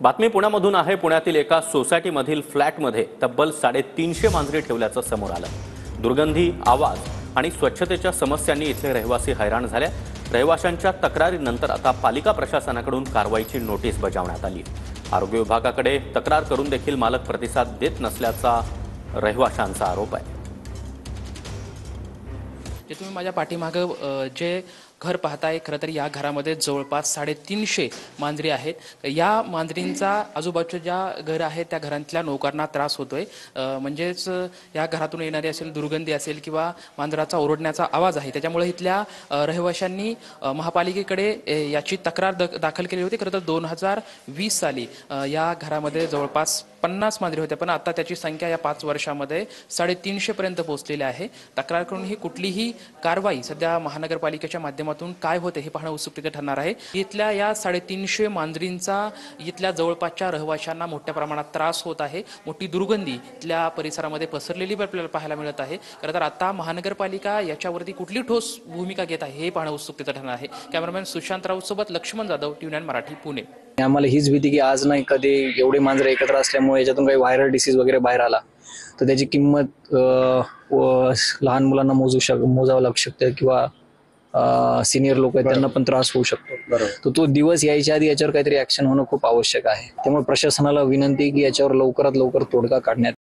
बातमी पुण्यामधून आहे। पुण्यातील एका सोसायटीमधील फ्लॅटमध्ये तब्बल 350 मांजरी ठेवल्याचं समोर आलं। दुर्गंधी, आवाज आणि स्वच्छतेच्या समस्यांनी इथले रहिवासी हैराण झाले। रहिवाशांच्या तक्रारीनंतर आता पालिका प्रशासनाकडून कारवाईची नोटीस बजावण्यात आली। आरोग्य विभागाकडे तक्रार करून देखील मालक प्रतिसाद देत नसल्याचा रहिवाशांचा आरोप आहे। जे तुम्ही माझ्या पाठीमागे जे घर पाहताय, खरं तर या घरामध्ये जवळपास 350 मांजरी आहेत। या मांजरींचा आजूबाजूच्या ज्या घर आहेत त्या घरांतल्या लोकांना त्रास होतोय। म्हणजेच या घरातून येणारी असेल दुर्गंधी असेल किंवा मांजराचा ओरडण्याचा आवाज आहे, त्याच्यामुळे इथल्या रहिवाशांनी महापालिकेकडे याची तक्रार दाखल केली होती। खरं तर 2020 साली या घरामध्ये जवळपास 50 मांजरी होत्या, पण आता त्याची संख्या या 5 वर्षामध्ये 350 पर्यंत पोहोचलेली आहे। तक्रार करून ही कुठलीही कारवाई सध्या महानगरपालिकेच्या माध्यमातून काय होते हे पाहणं उत्सुकतेचं ठरणार आहे। इथल्या या 350 मांजरींचा इथल्या जवळपासच्या रहिवाशांना मोठ्या प्रमाणात त्रास होत आहे। मोठी दुर्गंधी इथल्या परिसरामध्ये पसरलेली आपल्याला पाहायला मिळत आहे। खरं तर आता महानगरपालिका याच्यावरती कुठली ठोस भूमिका घेत आहे हे पाहणं उत्सुकतेचं ठरणार आहे। कॅमेरामॅन सुशांत राऊत सोबत लक्ष्मण जाधव, TV9 मराठी, पुणे। आम्हाला हीच भीती की आज नाही कधी एवढे मांजरे एकत्र असल्यामुळे याच्यातून काही व्हायरल डिसीज वगैरे बाहेर आला तर त्याची किंमत लहान मुलांना मोजावं लागू शकते किंवा सिनियर लोक आहेत त्यांना पण त्रास होऊ शकतो। तर तो दिवस यायच्या आधी याच्यावर काहीतरी ऍक्शन होणं खूप आवश्यक आहे। त्यामुळे प्रशासनाला विनंती की याच्यावर लवकरात लवकर तोडगा काढण्यात